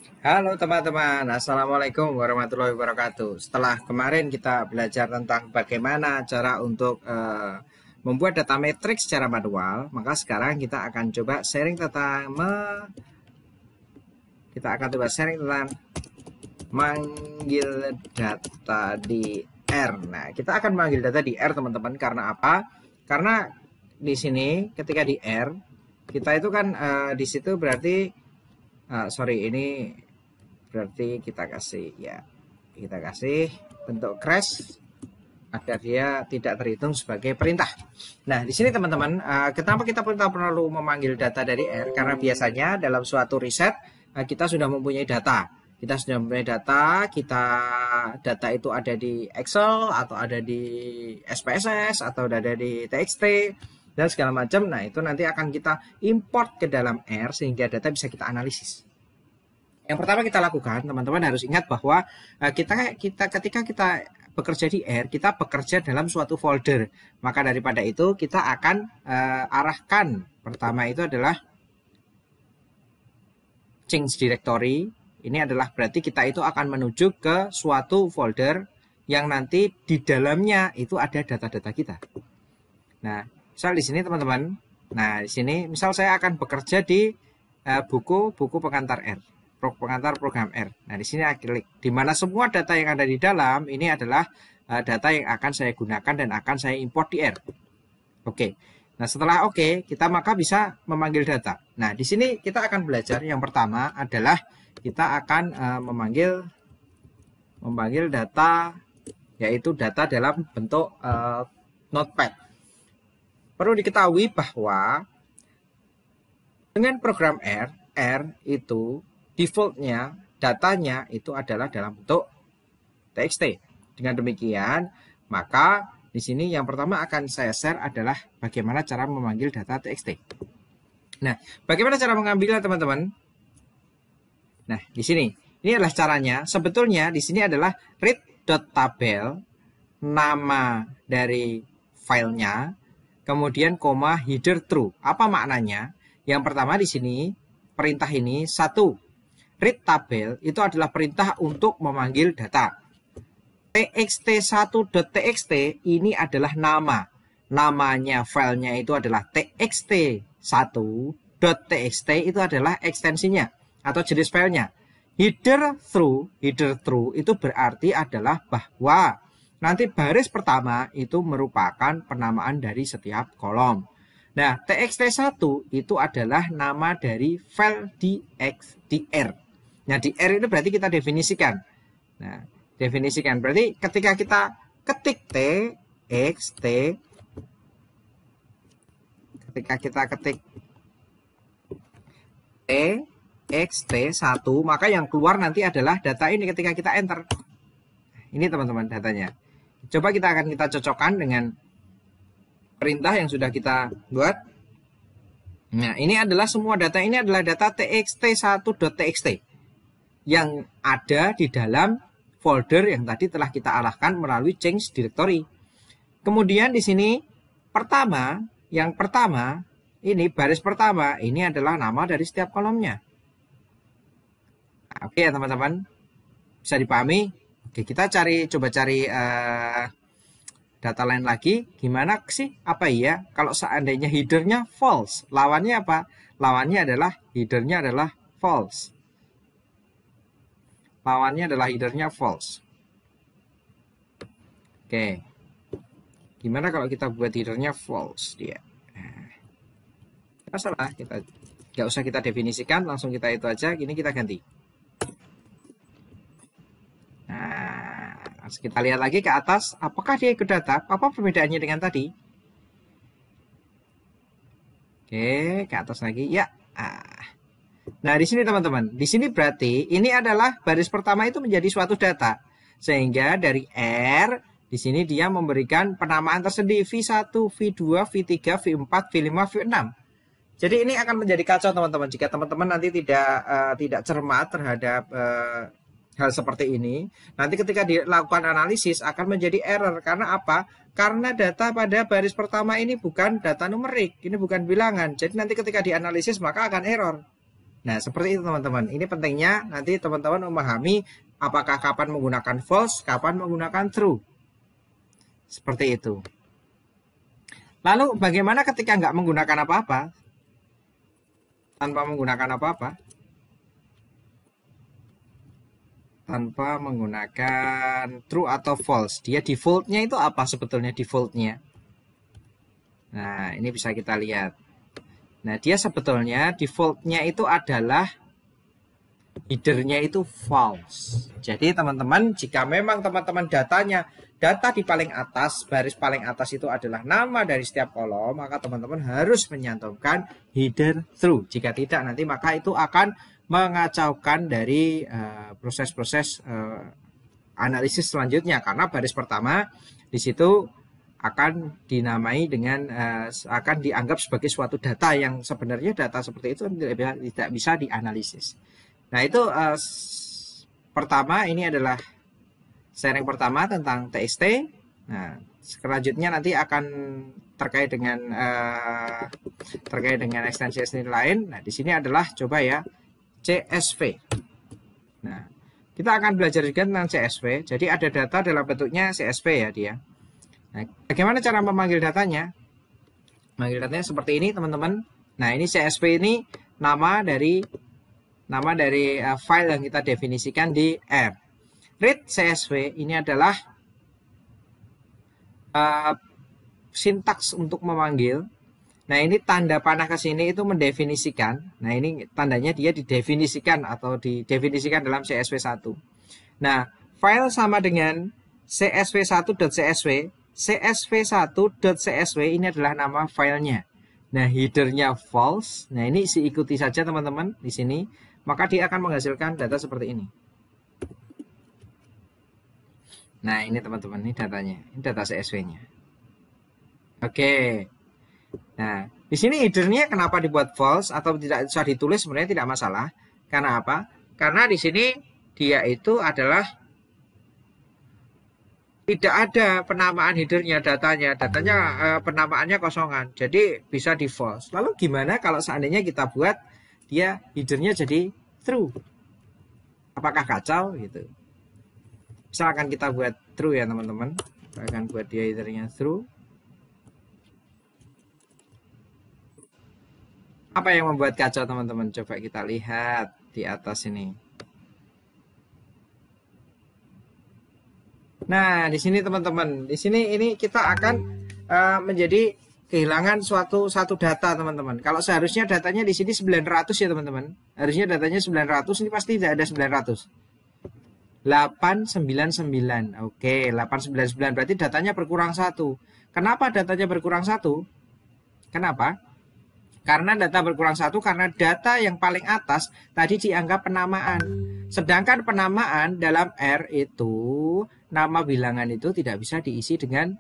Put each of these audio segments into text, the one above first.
Halo teman-teman, Assalamualaikum warahmatullahi wabarakatuh. Setelah kemarin kita belajar tentang bagaimana cara untuk membuat data matrix secara manual, maka sekarang kita akan coba sharing tentang manggil data di R. Nah, kita akan manggil data di R teman-teman karena apa? Karena di sini ketika di R kita itu kan di situ berarti ini berarti kita kasih bentuk crash agar dia tidak terhitung sebagai perintah. Nah, di sini teman-teman, kenapa kita perlu memanggil data dari R? Karena biasanya dalam suatu riset kita sudah mempunyai data. Data itu ada di Excel atau ada di SPSS atau ada di TXT dan segala macam. Nah, itu nanti akan kita import ke dalam R sehingga data bisa kita analisis. Yang pertama kita lakukan, teman-teman harus ingat bahwa ketika kita bekerja di R, kita bekerja dalam suatu folder. Maka daripada itu kita akan arahkan. Pertama itu adalah change directory. Ini adalah berarti kita itu akan menuju ke suatu folder yang nanti di dalamnya itu ada data-data kita. Nah, misal di sini teman-teman. Nah, di sini misal saya akan bekerja di buku pengantar R. Pengantar program R. Nah, di sini klik. Di mana semua data yang ada di dalam ini adalah data yang akan saya gunakan dan akan saya import di R. Oke. Nah, setelah oke, kita maka bisa memanggil data. Nah, di sini kita akan belajar yang pertama adalah kita akan memanggil data, yaitu data dalam bentuk notepad. Perlu diketahui bahwa dengan program R itu defaultnya datanya itu adalah dalam bentuk TXT. Dengan demikian, maka di sini yang pertama akan saya share adalah bagaimana cara memanggil data TXT. Nah, bagaimana cara mengambilnya teman-teman? Nah, di sini ini adalah caranya. Sebetulnya di sini adalah read.tabel, nama dari filenya, kemudian koma header true. Apa maknanya? Yang pertama di sini perintah ini satu. Read tabel itu adalah perintah untuk memanggil data. txt1.txt ini adalah nama. Namanya filenya itu adalah txt1.txt itu adalah ekstensinya atau jenis filenya. Header true itu berarti adalah bahwa nanti baris pertama itu merupakan penamaan dari setiap kolom. Nah, txt1 itu adalah nama dari file di R. Nah, di R itu berarti kita definisikan. Nah, definisikan berarti ketika kita ketik txt, ketika kita ketik txt1, maka yang keluar nanti adalah data ini ketika kita enter. Ini teman-teman datanya. Coba kita cocokkan dengan perintah yang sudah kita buat. Nah, ini adalah semua data ini adalah data txt1.txt yang ada di dalam folder yang tadi telah kita arahkan melalui change directory. Kemudian di sini yang pertama ini baris pertama ini adalah nama dari setiap kolomnya. Nah, oke ya teman-teman, bisa dipahami. Oke, kita coba cari data lain lagi. Gimana sih? Apa iya kalau seandainya headernya false? Lawannya apa? Lawannya adalah headernya adalah false. Lawannya adalah headernya false. Oke. Gimana kalau kita buat headernya false dia? Masalah, kita nggak usah kita definisikan, langsung kita itu aja. Gini kita ganti. Nah, kita lihat lagi ke atas, apakah dia ikut data? Apa perbedaannya dengan tadi? Oke, ke atas lagi. Ya. Nah, di sini teman-teman, di sini berarti ini adalah baris pertama itu menjadi suatu data. Sehingga dari R, di sini dia memberikan penamaan tersendiri V1, V2, V3, V4, V5, V6. Jadi ini akan menjadi kacau teman-teman jika teman-teman nanti tidak cermat terhadap hal seperti ini. Nanti ketika dilakukan analisis akan menjadi error. Karena apa? Karena data pada baris pertama ini bukan data numerik, ini bukan bilangan. Jadi nanti ketika dianalisis maka akan error. Nah, seperti itu teman-teman. Ini pentingnya nanti teman-teman memahami apakah kapan menggunakan false, kapan menggunakan true. Seperti itu. Lalu bagaimana ketika nggak menggunakan apa-apa? Tanpa menggunakan apa-apa? Tanpa menggunakan true atau false. Dia defaultnya itu apa sebetulnya defaultnya? Nah, ini bisa kita lihat. Nah, dia sebetulnya defaultnya itu adalah headernya itu false. Jadi teman-teman, jika memang teman-teman data di paling atas, baris paling atas itu adalah nama dari setiap kolom, maka teman-teman harus menyantumkan header true. Jika tidak, nanti maka itu akan mengacaukan dari proses-proses analisis selanjutnya, karena baris pertama di situ akan dinamai dengan akan dianggap sebagai suatu data yang sebenarnya data seperti itu tidak bisa dianalisis. Nah, itu pertama, ini adalah sharing pertama tentang TXT. Nah, selanjutnya nanti akan terkait dengan ekstensi lain. Nah, di sini adalah coba ya CSV. Nah, kita akan belajar juga tentang CSV. Jadi ada data dalam bentuknya CSV ya dia. Nah, bagaimana cara memanggil datanya? Memanggil datanya seperti ini teman-teman. Nah, ini CSV ini nama dari file yang kita definisikan di R. Read CSV ini adalah sintaks untuk memanggil. Nah, ini tanda panah ke sini itu mendefinisikan. Nah, ini tandanya dia didefinisikan atau didefinisikan dalam CSV1. Nah, file sama dengan csv1.csv. csv1.csv ini adalah nama filenya. Nah, headernya false. Nah, ini ikuti saja teman-teman di sini. Maka dia akan menghasilkan data seperti ini. Nah, ini teman-teman, ini datanya. Ini data CSV-nya. Oke. Nah, di sini headernya kenapa dibuat false atau tidak bisa ditulis sebenarnya tidak masalah. Karena apa? Karena di sini dia itu adalah tidak ada penamaan headernya, datanya penamaannya kosongan, jadi bisa di false. Lalu gimana kalau seandainya kita buat dia headernya jadi true? Apakah kacau gitu? Misalkan kita buat true ya teman-teman, kita akan buat dia headernya true. Apa yang membuat kacau teman-teman? Coba kita lihat di atas ini. Nah, di sini teman-teman, di sini ini kita akan menjadi kehilangan satu data teman-teman. Kalau seharusnya datanya di sini 900 ya teman-teman. Harusnya datanya 900, ini pasti tidak ada 900. 899. Oke, 899 berarti datanya berkurang 1. Kenapa datanya berkurang 1? Kenapa? Karena data berkurang 1 karena data yang paling atas tadi dianggap penamaan. Sedangkan penamaan dalam R itu, nama bilangan itu tidak bisa diisi dengan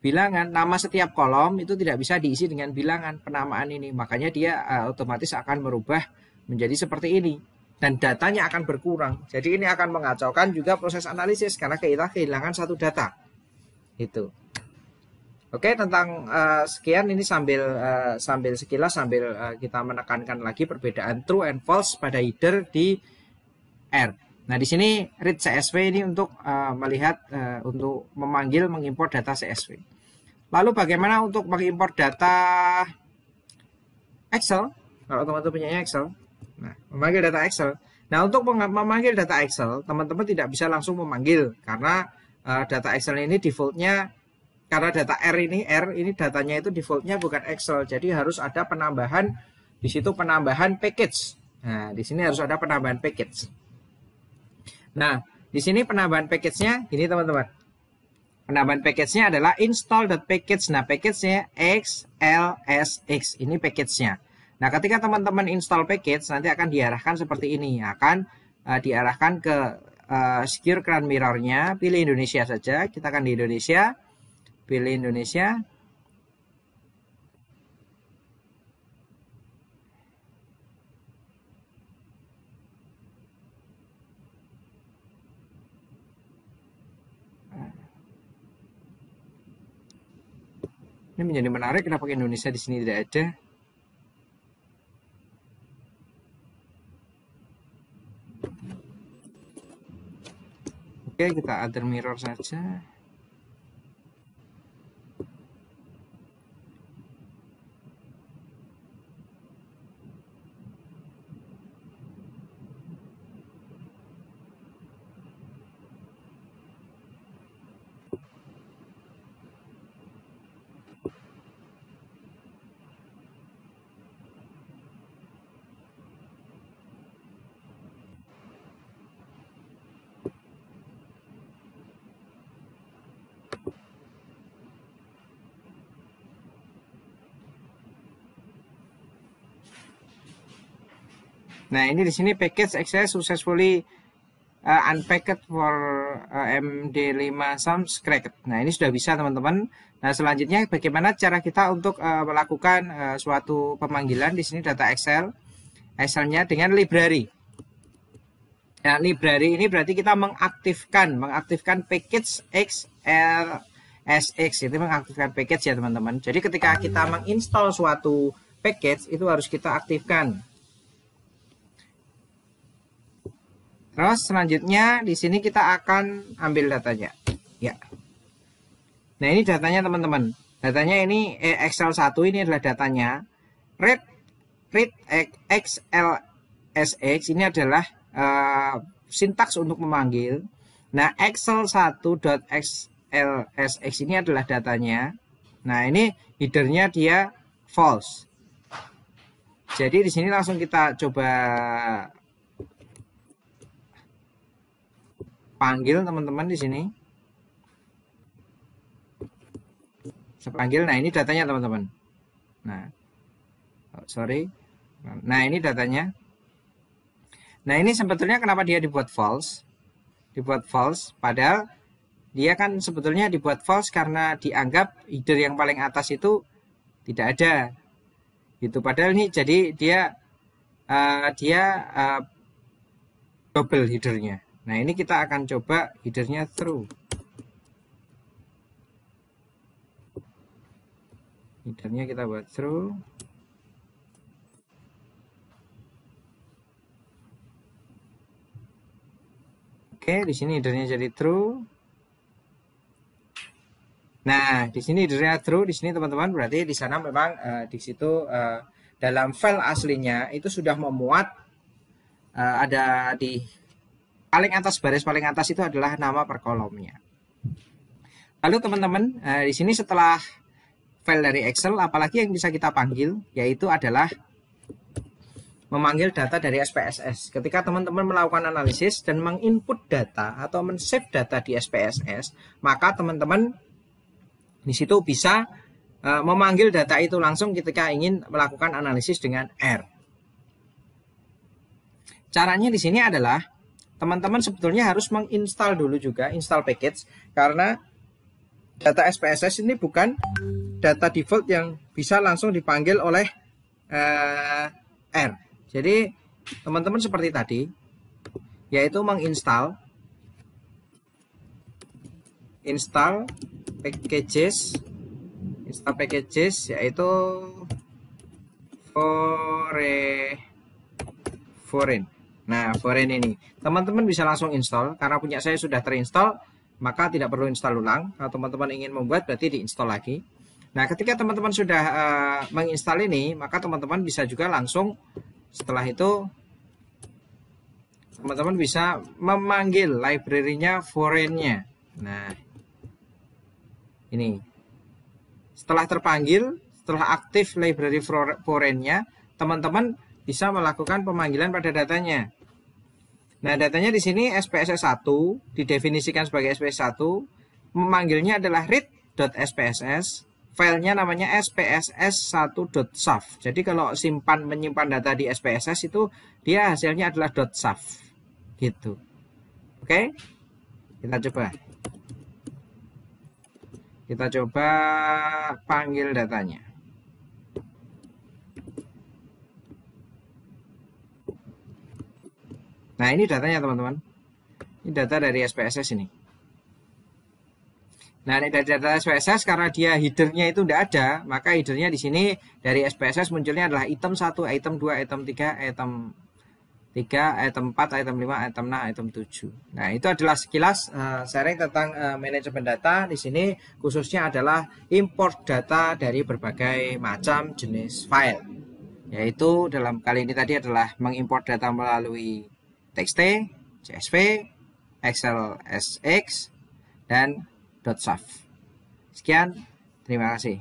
bilangan. Nama setiap kolom itu tidak bisa diisi dengan bilangan penamaan ini. Makanya dia otomatis akan merubah menjadi seperti ini. Dan datanya akan berkurang. Jadi ini akan mengacaukan juga proses analisis karena kita kehilangan satu data. Itu. Oke, tentang sekian ini sambil sekilas kita menekankan lagi perbedaan true and false pada header di R. Nah, di sini read CSV ini untuk melihat untuk mengimpor data CSV. Lalu bagaimana untuk mengimpor data Excel? Kalau teman-teman punya Excel. Nah, memanggil data Excel. Nah, untuk memanggil data Excel, teman-teman tidak bisa langsung memanggil karena data Excel ini defaultnya. Karena data R ini datanya itu defaultnya bukan Excel, jadi harus ada penambahan di situ penambahan package. Nah, di sini harus ada penambahan package. Nah, di sini penambahan package-nya ini teman-teman. Penambahan package-nya adalah install.package. Nah, package-nya XLSX. Ini package-nya. Nah, ketika teman-teman install package nanti akan diarahkan seperti ini, akan diarahkan ke secure CRAN mirror-nya. Pilih Indonesia saja, kita akan di Indonesia. Pilih Indonesia. Ini menjadi menarik, kenapa Indonesia di sini tidak ada? Oke, kita other mirror saja. Nah, ini di sini package access successfully unpacked for MD5 sounds cracked. Nah, ini sudah bisa teman-teman. Nah, selanjutnya bagaimana cara kita untuk melakukan suatu pemanggilan di sini data Excel. Excelnya dengan library. Nah, library ini berarti kita mengaktifkan package XLSX, itu mengaktifkan package ya teman-teman. Jadi ketika kita menginstal suatu package itu harus kita aktifkan. Terus selanjutnya di sini kita akan ambil datanya. Ya. Nah, ini datanya teman-teman. Datanya ini Excel 1 ini adalah datanya. Read XLSX ini adalah sintaks untuk memanggil. Nah, Excel 1.xlsx ini adalah datanya. Nah, ini headernya dia false. Jadi di sini langsung kita coba panggil teman-teman di sini. Saya panggil. Nah, ini datanya teman-teman. Nah, sorry. Nah, ini datanya. Nah, ini sebetulnya kenapa dia dibuat false? Dibuat false, padahal dia kan sebetulnya dibuat false karena dianggap header yang paling atas itu tidak ada. Gitu. Padahal ini jadi dia double headernya. Nah, ini kita akan coba headernya true. Headernya kita buat true. Oke, di sini headernya jadi true. Nah, di sini headernya true, di sini teman-teman berarti di sana memang di situ dalam file aslinya itu sudah memuat ada di paling atas, baris paling atas itu adalah nama per kolomnya. Lalu teman-teman, di sini setelah file dari Excel, apalagi yang bisa kita panggil, yaitu adalah memanggil data dari SPSS. Ketika teman-teman melakukan analisis dan menginput data atau men-save data di SPSS, maka teman-teman di situ bisa memanggil data itu langsung ketika ingin melakukan analisis dengan R. Caranya di sini adalah teman-teman sebetulnya harus menginstal dulu juga, install package, karena data SPSS ini bukan data default yang bisa langsung dipanggil oleh R. Jadi teman-teman seperti tadi, yaitu menginstal packages, yaitu foreign. Nah, foreign ini teman-teman bisa langsung install karena punya saya sudah terinstall, maka tidak perlu install ulang. Kalau teman-teman ingin membuat berarti diinstal lagi. Nah, ketika teman-teman sudah menginstal ini, maka teman-teman bisa juga langsung setelah itu teman-teman bisa memanggil library-nya foreign-nya. Nah, ini setelah terpanggil, setelah aktif library foreign-nya, teman-teman bisa melakukan pemanggilan pada datanya. Nah, datanya di sini SPSS 1 didefinisikan sebagai SPSS 1, memanggilnya adalah read.spss, filenya namanya spss1.saf. Jadi kalau menyimpan data di SPSS itu dia hasilnya adalah .saf. Gitu. Oke? Kita coba. Kita coba panggil datanya. Nah, ini datanya teman-teman. Ini data dari SPSS ini. Nah, ini dari data SPSS karena dia headernya itu tidak ada, maka headernya di sini dari SPSS munculnya adalah item 1, item 2, item 3, item 3, item 4, item 5, item 6, item 7. Nah, itu adalah sekilas sharing tentang manajemen data. Di sini khususnya adalah import data dari berbagai macam jenis file. Yaitu dalam kali ini tadi adalah mengimport data melalui TXT, CSV, Excel SX, dan .saf. Sekian, terima kasih.